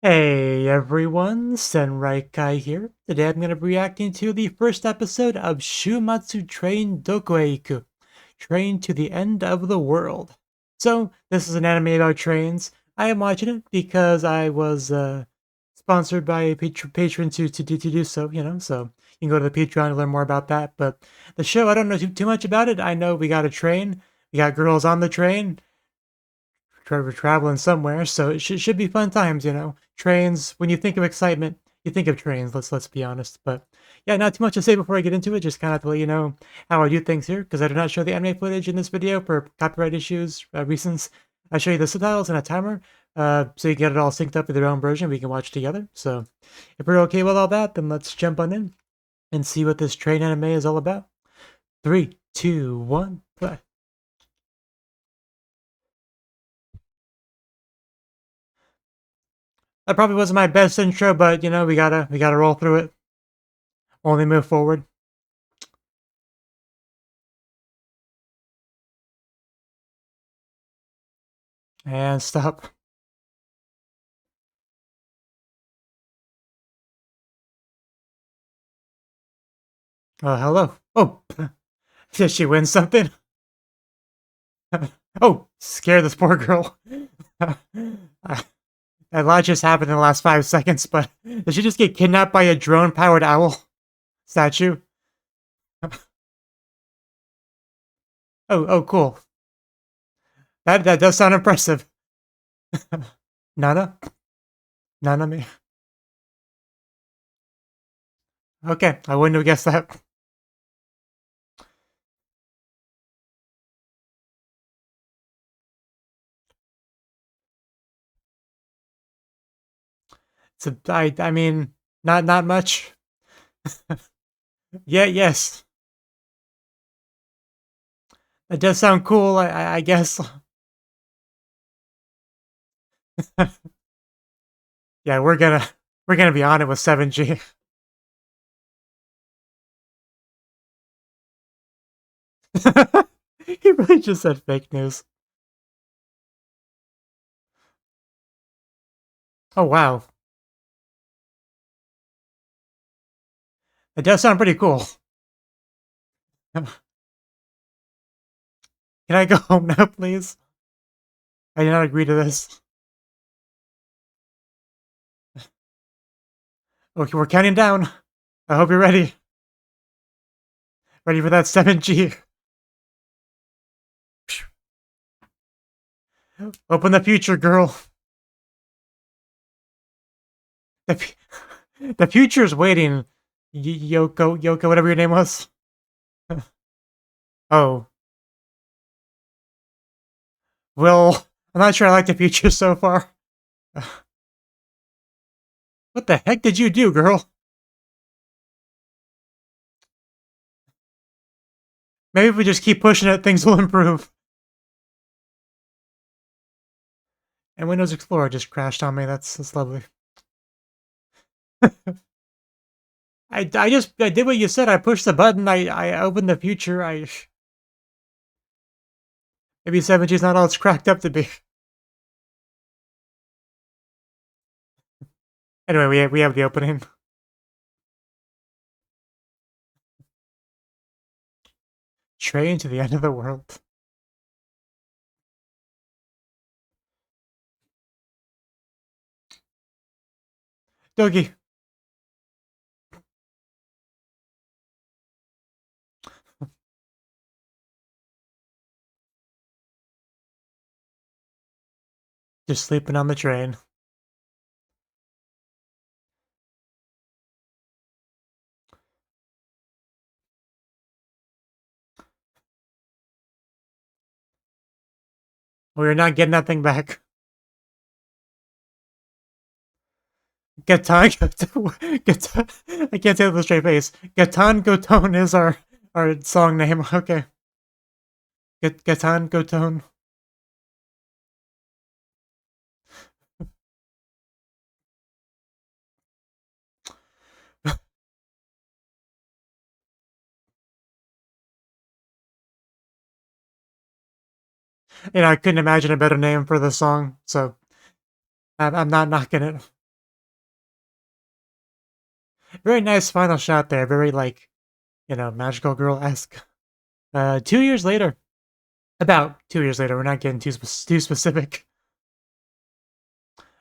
Hey everyone, Senrai Kai here. Today I'm going to be reacting to the first episode of Shuumatsu Train Doko, Train to the End of the World. So, this is an anime about trains. I am watching it because I was sponsored by a patron to do so, so you can go to the Patreon to learn more about that. But the show, I don't know too much about it. I know we got a train, we got girls on the train, we're traveling somewhere, so it should be fun times. Trains. When you think of excitement, you think of trains. Let's be honest. But yeah, not too much to say before I get into it. Just kind of to let you know how I do things here, because I do not show the anime footage in this video for copyright issues reasons. I show you the subtitles and a timer, so you get it all synced up with your own version. We can watch together. So if we're okay with all that, then let's jump on in and see what this train anime is all about. 3, 2, 1, play. That probably wasn't my best intro, but we gotta roll through it. Only move forward. And stop. Oh, hello. Oh, did she win something? Oh, scare this poor girl. A lot just happened in the last 5 seconds, but did she just get kidnapped by a drone-powered owl statue? Oh, cool. That does sound impressive. Nana? Nana me? Okay, I wouldn't have guessed that. I mean, not much. Yeah, yes. It does sound cool, I guess. Yeah, we're gonna be on it with 7G. He really just said fake news. Oh wow, it does sound pretty cool. Can I go home now, please? I did not agree to this. Okay, we're counting down. I hope you're ready. Ready for that 7G. Open the future, girl. The, the future's waiting. Yoko, whatever your name was. Oh, well, I'm not sure I like the future so far. What the heck did you do, girl? Maybe if we just keep pushing it, things will improve. And Windows Explorer just crashed on me. That's lovely. I did what you said. I pushed the button. I opened the future. I maybe 7G's not all it's cracked up to be. Anyway, we have the opening. Train to the end of the world. Doggy. Just sleeping on the train. We're not getting that thing back. Gatan, Gatan, I can't say it with a straight face. Gatan Goton is our song name. Okay. Gatan Goton. I couldn't imagine a better name for the song, so I'm not knocking it. Very nice final shot there. Very, like, magical girl-esque. 2 years later. About 2 years later. We're not getting too specific.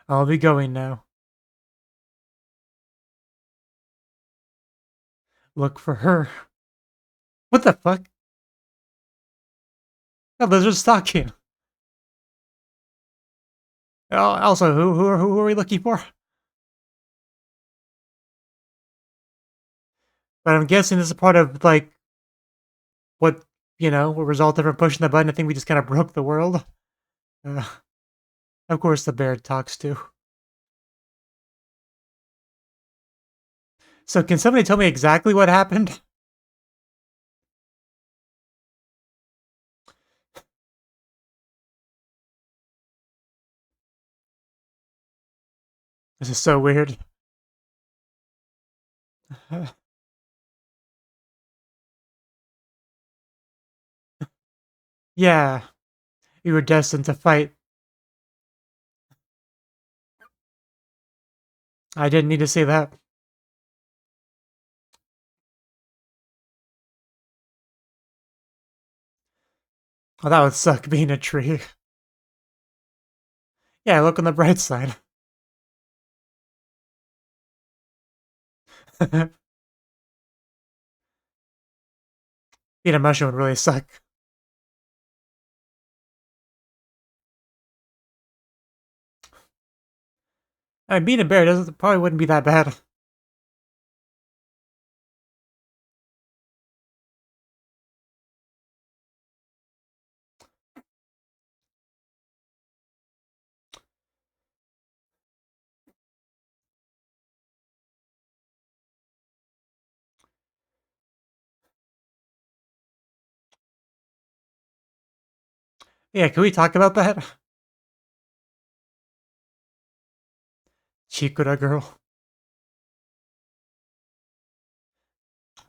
I'll be going now. Look for her. What the fuck? Oh, those are stalking. Also, who are we looking for? But I'm guessing this is part of, like, what, what resulted from pushing the button. I think we just kind of broke the world. Uh, of course, the bear talks too. So, can somebody tell me exactly what happened? This is so weird. Yeah, we were destined to fight. I didn't need to say that. Oh, that would suck being a tree. Yeah, look on the bright side. Being a mushroom would really suck. I mean, being a bear doesn't probably wouldn't be that bad. Yeah, can we talk about that? Chikura girl.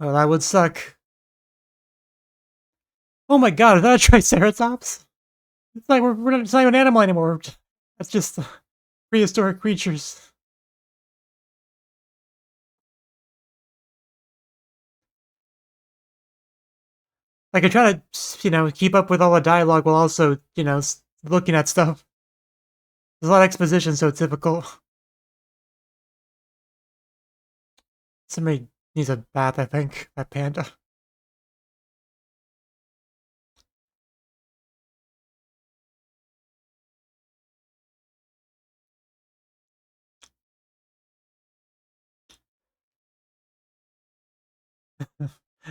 Oh, that would suck. Oh my god, is that a triceratops? It's like it's not even an animal anymore. That's just prehistoric creatures. Like I try to, keep up with all the dialogue while also, looking at stuff. There's a lot of exposition, so it's difficult. Somebody needs a bath, I think. That panda.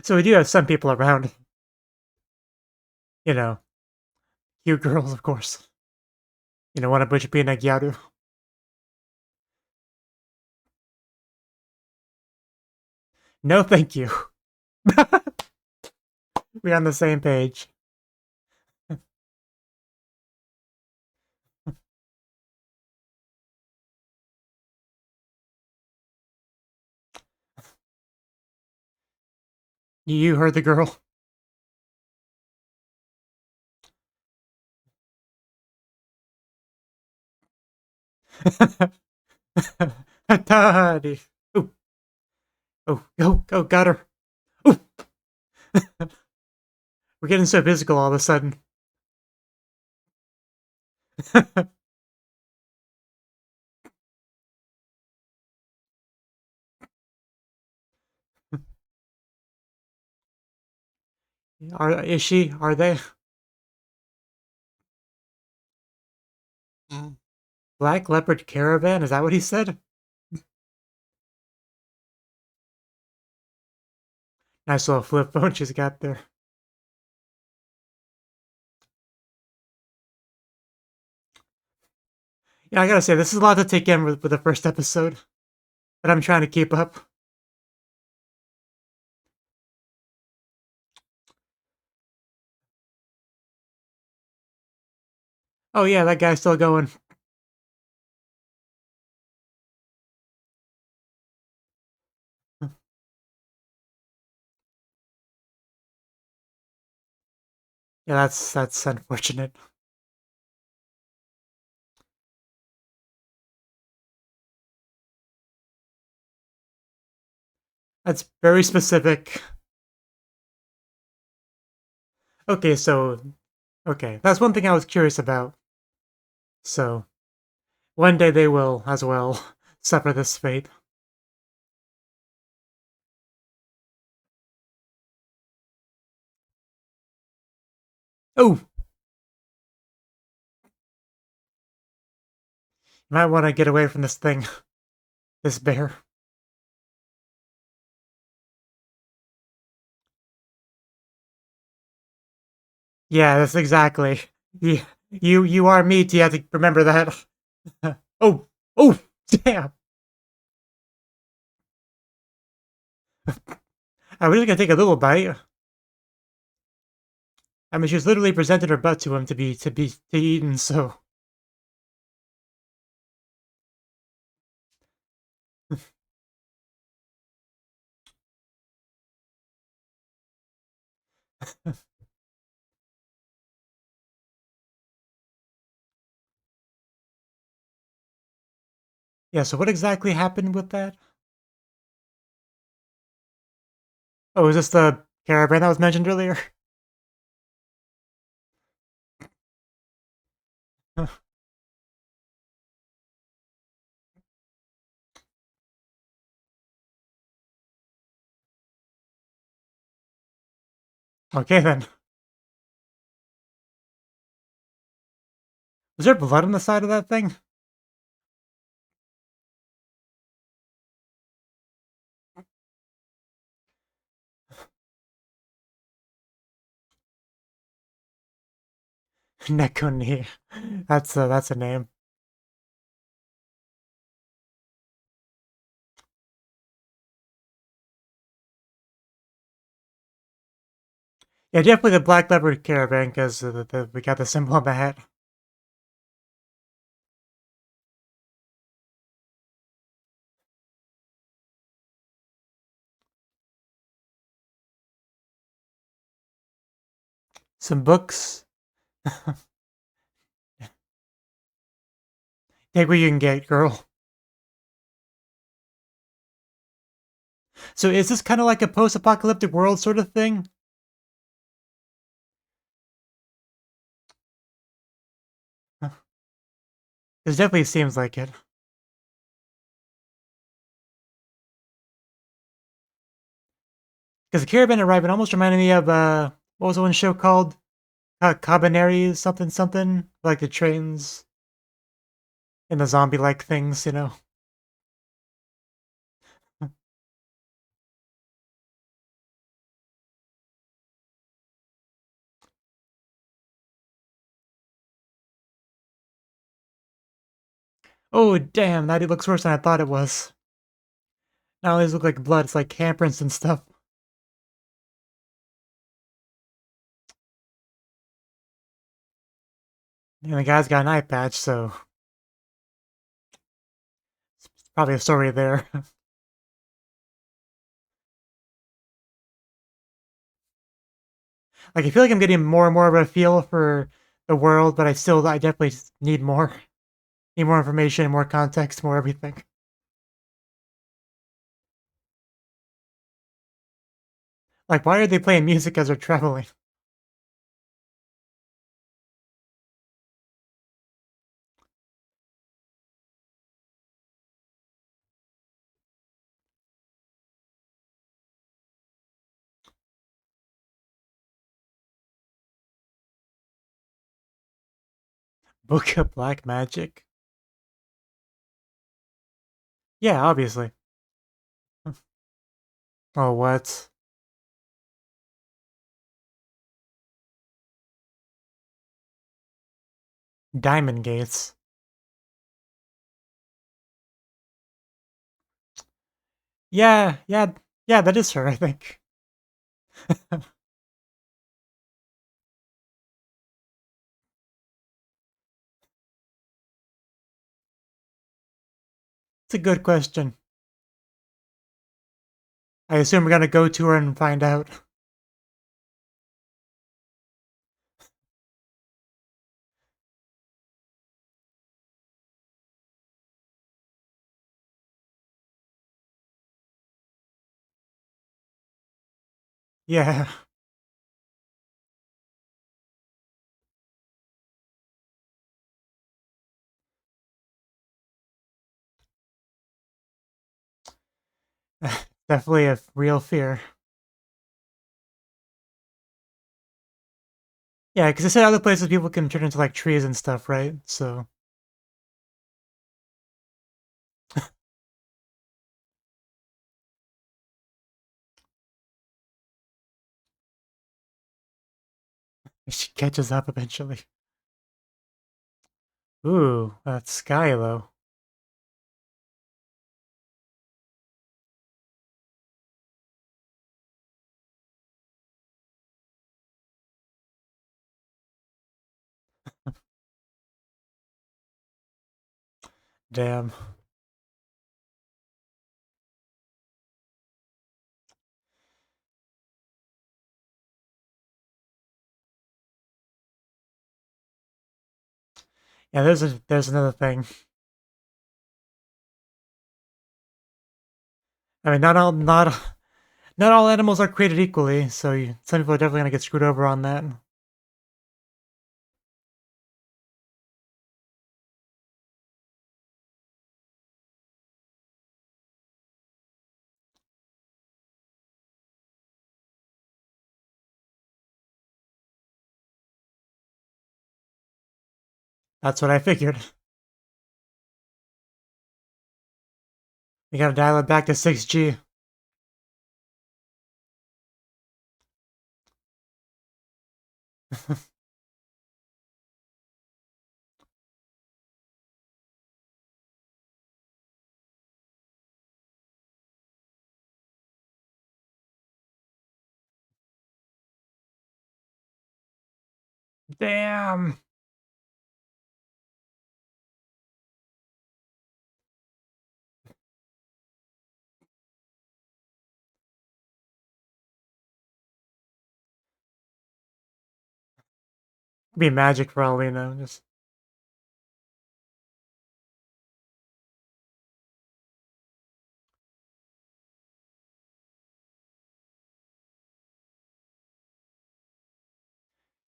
So we do have some people around. You know, cute girls, of course. One of which being a Gyaru. No, thank you. We're on the same page. You heard the girl. Atari. Oh, oh, go, got her. Ooh. We're getting so physical all of a sudden. Is she? Are they? Mm. Black Leopard Caravan? Is that what he said? Nice little flip phone she's got there. Yeah, I gotta say, this is a lot to take in with the first episode, but I'm trying to keep up. Oh yeah, that guy's still going. Yeah, that's unfortunate. That's very specific. Okay, so okay, that's one thing I was curious about. So one day they will as well suffer this fate. Oh, you might want to get away from this thing, this bear. Yeah, that's exactly. You are meat. You have to remember that. Oh, oh, damn! I was just gonna take a little bite. I mean, she's literally presented her butt to him to be eaten. So yeah. So what exactly happened with that? Oh, is this the caravan that was mentioned earlier? Okay then. Was there blood on the side of that thing? Nekoni. That's a name. Yeah, definitely the black leopard caravan because we got the symbol on the hat. Some books. Take what you can get, girl. So is this kind of like a post-apocalyptic world sort of thing? It definitely seems like it. Because the caravan arriving almost reminded me of what was the one show called? Cabaneri something something like the trains and the zombie-like things, you know. Oh damn, that looks worse than I thought it was. Not only does it look like blood, it's like handprints and stuff. And the guy's got an eye patch, so it's probably a story there. Like I feel like I'm getting more and more of a feel for the world, but I definitely need more. Need more information, more context, more everything. Like why are they playing music as they're traveling? Book of Black Magic? Yeah, obviously. Oh what? Diamond Gates. Yeah, yeah, yeah, that is her, I think. It's a good question. I assume we're gonna go to her and find out. Yeah. Definitely a real fear. Yeah, because they said other places people can turn into like trees and stuff, right? So she catches up eventually. Ooh, that's Skylo. Damn. Yeah, there's another thing. I mean, not all animals are created equally, so some people are definitely gonna get screwed over on that. That's what I figured. We gotta dial it back to 6G. Damn. Be magic for all we know. Just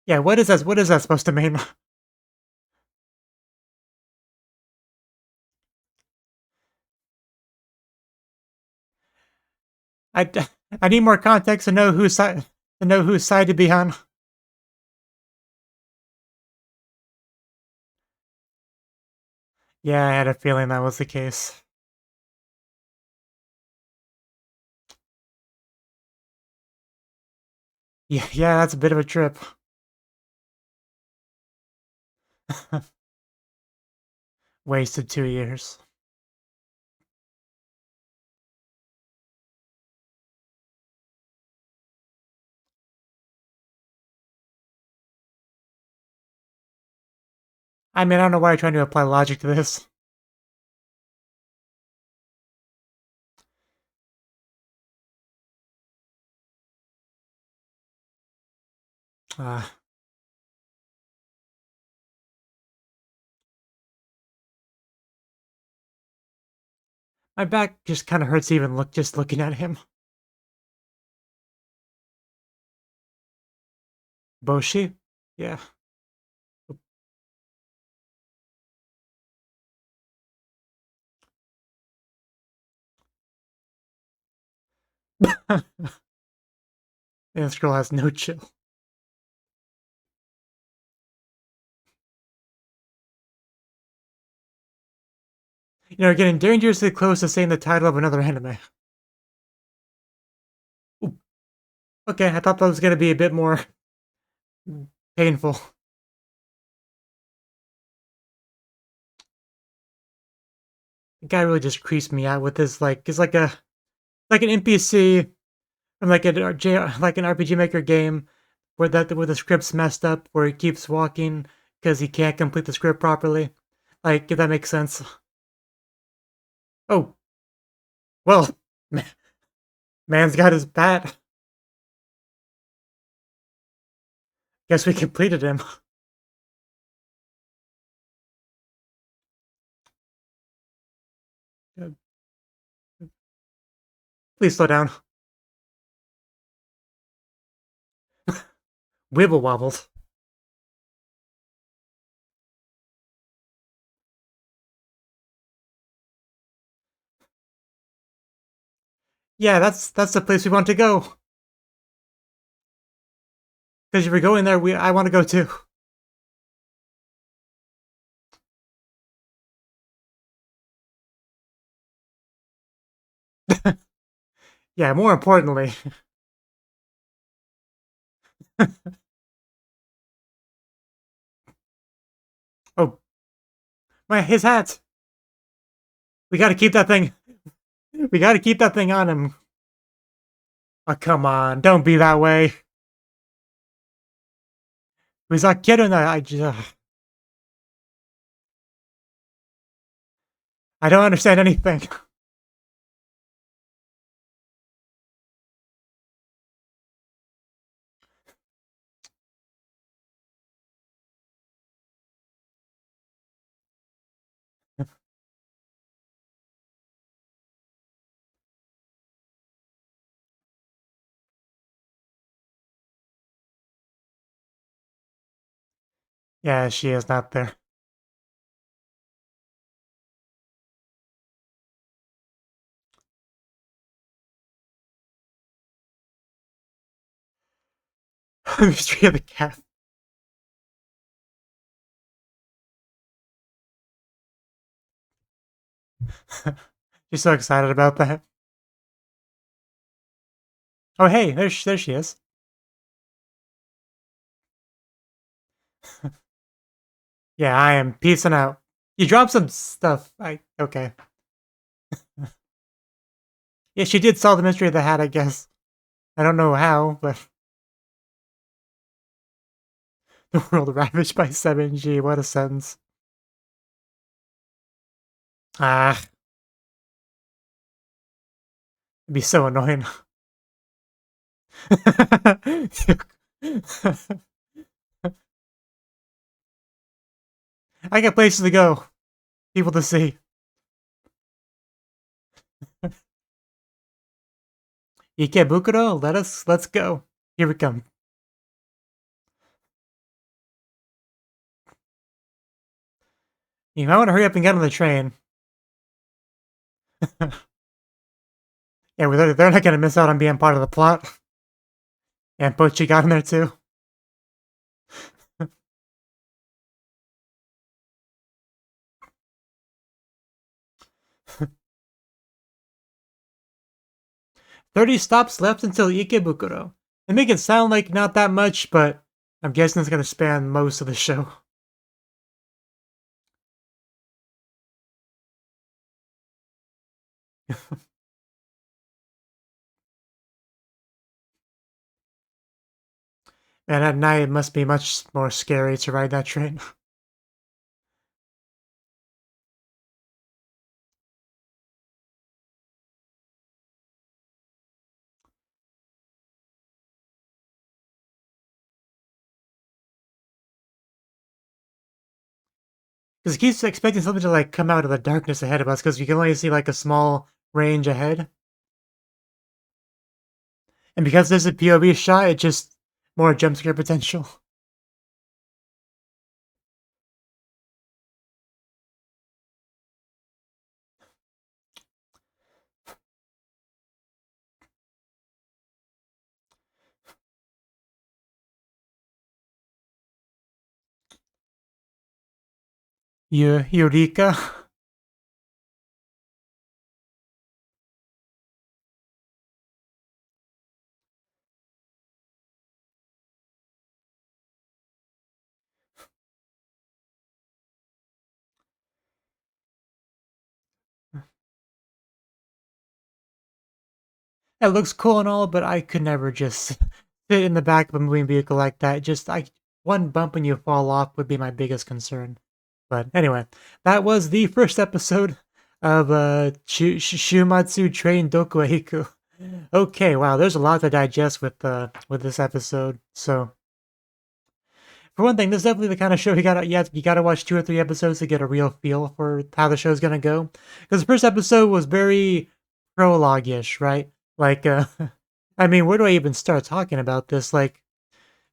yeah. What is that? What is that supposed to mean? I I need more context to know whose side to be on. Yeah, I had a feeling that was the case. Yeah, yeah, that's a bit of a trip. Wasted 2 years. I mean, I don't know why you're trying to apply logic to this. Uh, my back just kind of hurts even just looking at him. Boshi? Yeah. And this girl has no chill. You know, getting dangerously close to saying the title of another anime. Ooh, okay, I thought that was gonna be a bit more painful. The guy really just creeps me out with his he's like an NPC from like an RPG Maker game where the script's messed up, where he keeps walking because he can't complete the script properly. Like, if that makes sense. Oh, well, man's got his bat. Guess we completed him. Please slow down. Wibble wobbled. Yeah, that's the place we want to go. Because if we're going there, I want to go too. Yeah, more importantly. Oh, his hat. We got to keep that thing. We got to keep that thing on him. Oh, come on, don't be that way. He's not kidding. I don't understand anything. Yeah, she is not there. Mystery of the cat. She's so excited about that. Oh, hey, there she is. Yeah, I am peacing out. You dropped some stuff. Okay. Yeah, she did solve the mystery of the hat, I guess. I don't know how, but the world ravaged by 7G. What a sentence. Ah, it'd be so annoying. I got places to go, people to see. Ikebukuro, let's go. Here we come. You might want to hurry up and get on the train. Yeah, they're not gonna miss out on being part of the plot. And Pochi got in there too. 30 stops left until Ikebukuro. They make it sound like not that much, but I'm guessing it's gonna span most of the show. And at night, it must be much more scary to ride that train. Because he keeps expecting something to like come out of the darkness ahead of us, because you can only see like a small range ahead. And because there's a POV shot, it just more jump scare potential. Eureka. It looks cool and all, but I could never just sit in the back of a moving vehicle like that. Just one bump and you fall off would be my biggest concern. But anyway, that was the first episode of Shuumatsu Train Doko. Okay, wow, there's a lot to digest with this episode. So for one thing, this is definitely the kind of show you gotta watch 2 or 3 episodes to get a real feel for how the show's gonna go. Because the first episode was very prologue-ish, right? Like, I mean, where do I even start talking about this? Like,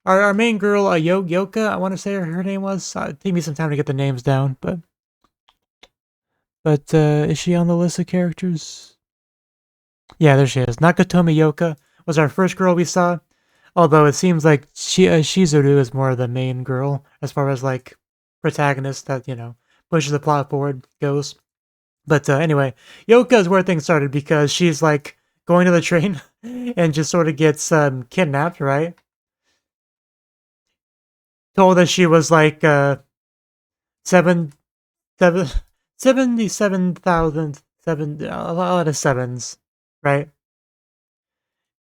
Our main girl, Yoka, I want to say her name was. Take me some time to get the names down, but is she on the list of characters? Yeah, there she is. Nakatomi Yoka was our first girl we saw. Although it seems like Shizuru is more the main girl as far as like protagonist that pushes the plot forward goes. But anyway, Yoka is where things started because she's like going to the train and just sort of gets kidnapped, right? Told that she was like seven seven 77,007 a lot of sevens, right?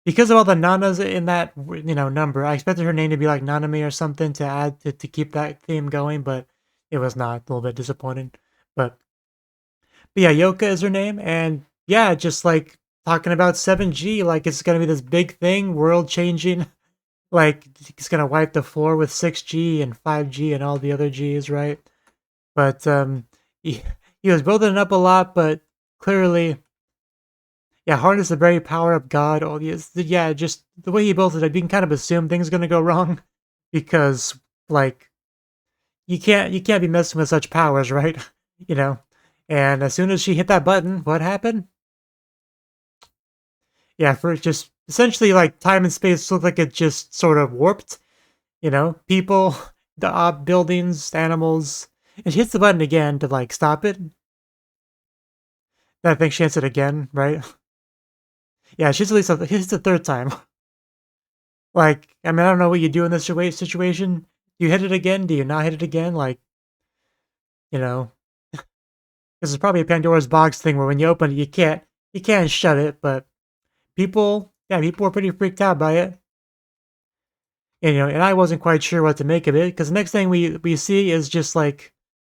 Because of all the nanas in that number, I expected her name to be like Nanami or something to add to keep that theme going, but it was not. A little bit disappointing. But yeah, Yoka is her name, and yeah, just like talking about 7G, like it's gonna be this big thing, world changing. Like it's gonna wipe the floor with 6G and 5G and all the other Gs, right? But he was building it up a lot, but clearly, yeah, harness the very power of God. All these, yeah, just the way he built it, you can kind of assume things are gonna go wrong because like you can't be messing with such powers, right? you know. And as soon as she hit that button, what happened? Yeah, for just essentially like time and space looked like it just sort of warped. People, the buildings, animals. And she hits the button again to like stop it. I think she hits it again, right? Yeah, she's at least hits the third time. Like, I mean, I don't know what you do in this situation. Do you hit it again? Do you not hit it again? Like, you know, this is probably a Pandora's box thing where when you open it, you can't shut it. But people were pretty freaked out by it. And I wasn't quite sure what to make of it because the next thing we see is just like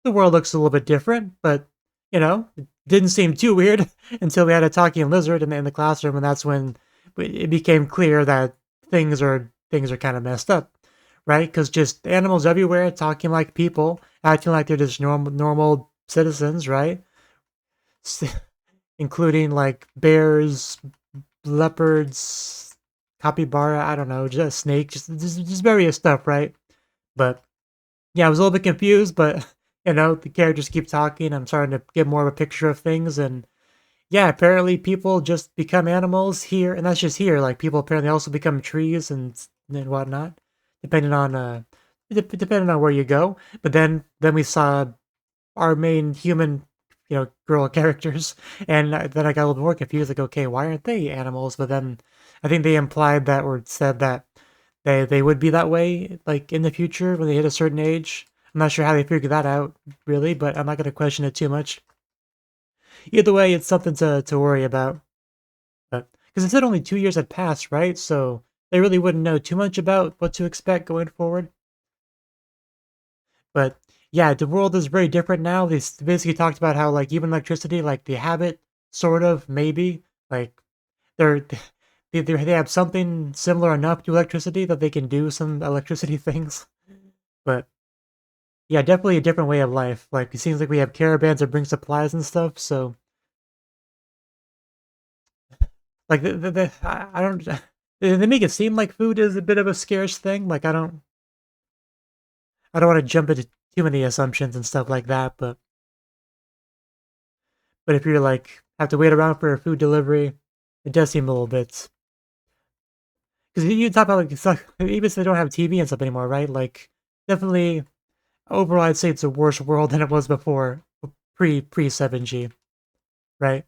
the world looks a little bit different, but it didn't seem too weird until we had a talking lizard in the classroom, and that's when it became clear that things are kind of messed up, right? Because just animals everywhere talking like people, acting like they're just normal citizens, right? Including like bears, leopards, capybara, I don't know, just snake, just various stuff, right? But yeah, I was a little bit confused, but the characters keep talking. I'm starting to get more of a picture of things, and yeah, apparently people just become animals here, and that's just here. Like people apparently also become trees and whatnot, depending on depending on where you go. But then we saw our main human, girl characters, and then I got a little more confused. Like, okay, why aren't they animals? But then I think they implied that or said that they would be that way, like in the future when they hit a certain age. I'm not sure how they figured that out, really, but I'm not going to question it too much. Either way, it's something to worry about. But because it said only 2 years had passed, right? So they really wouldn't know too much about what to expect going forward. But yeah, the world is very different now. They basically talked about how like even electricity, like they have it, sort of, maybe. Like they're they have something similar enough to electricity that they can do some electricity things. But yeah, definitely a different way of life. Like it seems like we have caravans that bring supplies and stuff. So like I don't. They make it seem like food is a bit of a scarce thing. Like I don't want to jump into too many assumptions and stuff like that. But if you're like have to wait around for a food delivery, it does seem a little bit. Because you talk about like it's like, even if they don't have TV and stuff anymore, right? Like definitely overall, I'd say it's a worse world than it was before pre 7G, right?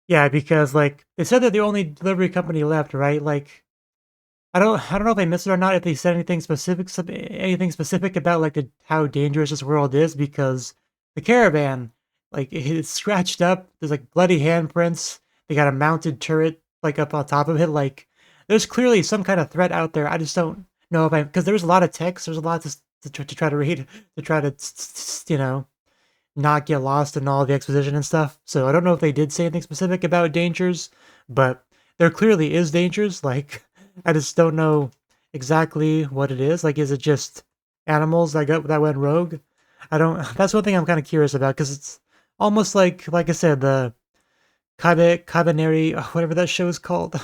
Yeah, because like they said they're the only delivery company left, right? Like I don't know if I missed it or not. If they said anything specific about like how dangerous this world is, because the caravan, like it's scratched up. There's like bloody handprints. They got a mounted turret like up on top of it. Like there's clearly some kind of threat out there. I just don't know if I because there's a lot of text. There's a lot to try to read to try to not get lost in all the exposition and stuff. So I don't know if they did say anything specific about dangers, but there clearly is dangers. Like I just don't know exactly what it is. Like, is it just animals that went rogue? I don't. That's one thing I'm kind of curious about because it's almost like I said, the Cabaneri, whatever that show is called,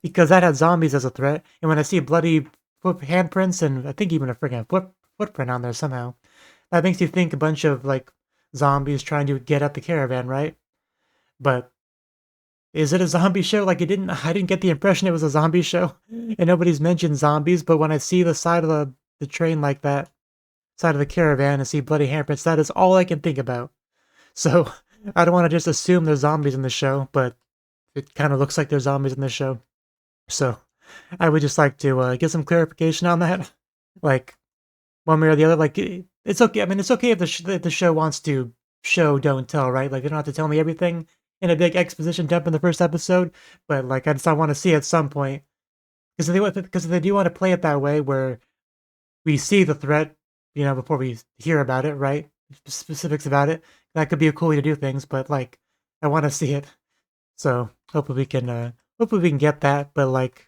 because that had zombies as a threat. And when I see bloody handprints and I think even a freaking footprint on there somehow, that makes you think a bunch of like zombies trying to get at the caravan, right? But is it a zombie show? Like I didn't get the impression it was a zombie show, and nobody's mentioned zombies. But when I see the side of the train like that, side of the caravan, and see bloody handprints, that is all I can think about. So I don't want to just assume there's zombies in the show, but it kind of looks like there's zombies in the show. So I would just like to get some clarification on that, like one way or the other. Like it's okay. I mean, it's okay if if the show wants to show don't tell, right? Like they don't have to tell me everything in a big exposition dump in the first episode, but like I want to see at some point because if they do want to play it that way where we see the threat, before we hear about it, right? Specifics about it. That could be a cool way to do things, but like I want to see it. So hopefully we can get that. But like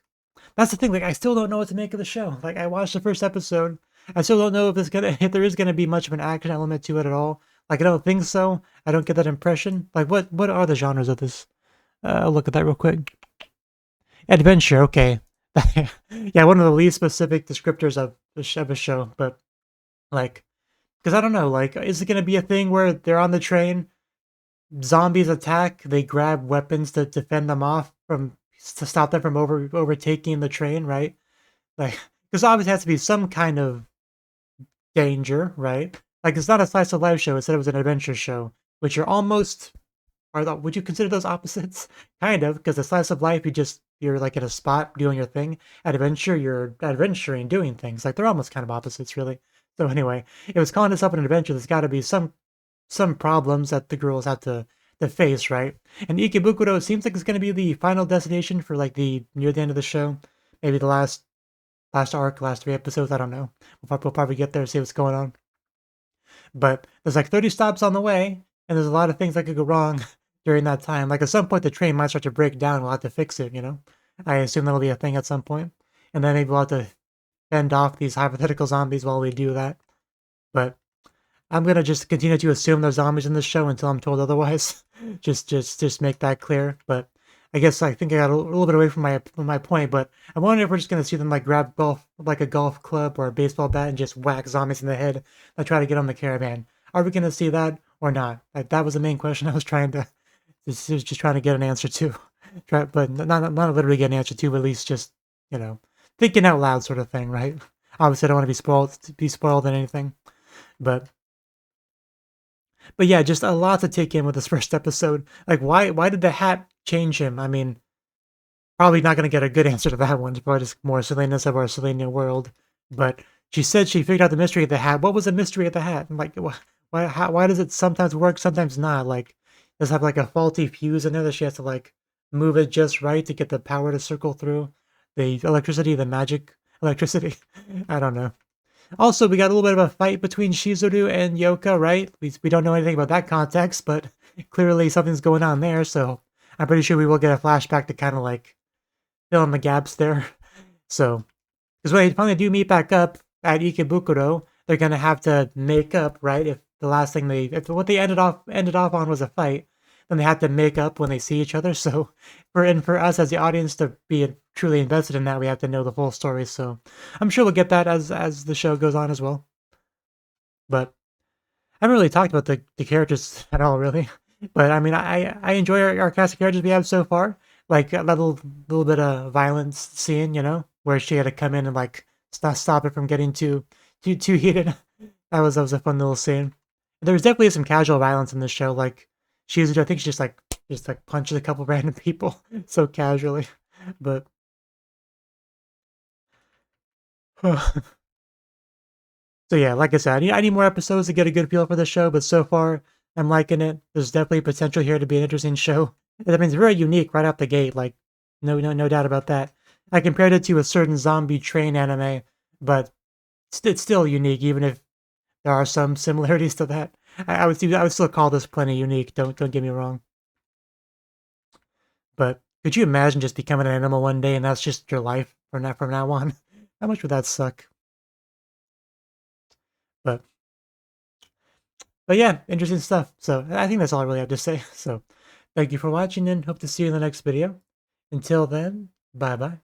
that's the thing. Like I still don't know what to make of the show. Like I watched the first episode. I still don't know if there is gonna be much of an action element to it at all. Like I don't think so. I don't get that impression. Like what are the genres of this? I'll look at that real quick. Adventure. Okay. Yeah, one of the least specific descriptors of a show, but like because I don't know. Like is it gonna be a thing where they're on the train? Zombies attack, they grab weapons to defend them off from to stop them from overtaking the train, right? Like, because obviously has to be some kind of danger, right? Like, it's not a slice of life show; instead, it was an adventure show, which are almost would you consider those opposites? Kind of, because a slice of life, you're like in a spot doing your thing. Adventure, you're adventuring, doing things. Like they're almost kind of opposites, really. So anyway, it was calling this up an adventure. There's got to be some problems that the girls have to face, right? And Ikebukuro seems like it's going to be the final destination for like the near the end of the show, maybe the last arc, last 3 episodes. I don't know. We'll probably get there and see what's going on. But there's like 30 stops on the way, and there's a lot of things that could go wrong during that time. Like at some point, the train might start to break down. We'll have to fix it. I assume that'll be a thing at some point, and then maybe we'll have to fend off these hypothetical zombies while we do that. But I'm gonna just continue to assume there's zombies in this show until I'm told otherwise. just make that clear. But I guess I think I got a little bit away from my point. But I wonder if we're just gonna see them like grab a golf club or a baseball bat and just whack zombies in the head and try to get on the caravan. Are we gonna see that or not? Like that was the main question I was trying to just trying to get an answer to. But not literally get an answer to, but at least just thinking out loud sort of thing, right? Obviously, I don't want to be spoiled in anything, but yeah, just a lot to take in with this first episode. Like, why did the hat change him? I mean, probably not going to get a good answer to that one. It's probably just more Selena's of our Selena world. But she said she figured out the mystery of the hat. What was the mystery of the hat? I'm like, why does it sometimes work, sometimes not? Like, does it have like a faulty fuse in there that she has to like move it just right to get the power to circle through the electricity, the magic electricity? I don't know. Also, we got a little bit of a fight between Shizuru and Yoka, right? We don't know anything about that context, but clearly something's going on there, so I'm pretty sure we will get a flashback to kind of like fill in the gaps there. So, because when they finally do meet back up at Ikebukuro, they're gonna have to make up, right? If the last thing if what they ended off on was a fight, then they have to make up when they see each other. So, for us as the audience to be truly invested in that, we have to know the full story. So, I'm sure we'll get that as the show goes on as well. But I haven't really talked about the characters at all, really. But I mean, I enjoy our cast of characters we have so far. Like that little bit of violence scene, where she had to come in and like stop it from getting too heated. That was a fun little scene. There was definitely some casual violence in this show. Like I think she just like punched a couple random people so casually. But so yeah, like I said, I need more episodes to get a good feel for the show, but so far I'm liking it. There's definitely potential here to be an interesting show. I mean, it's very unique right out the gate. Like, no doubt about that. I compared it to a certain zombie train anime, but it's still unique, even if there are some similarities to that. I would still call this plenty unique. Don't get me wrong. But could you imagine just becoming an animal one day and that's just your life from now on? How much would that suck? But yeah, interesting stuff. So I think that's all I really have to say. So Thank you for watching and hope to see you in the next video. Until then, bye bye.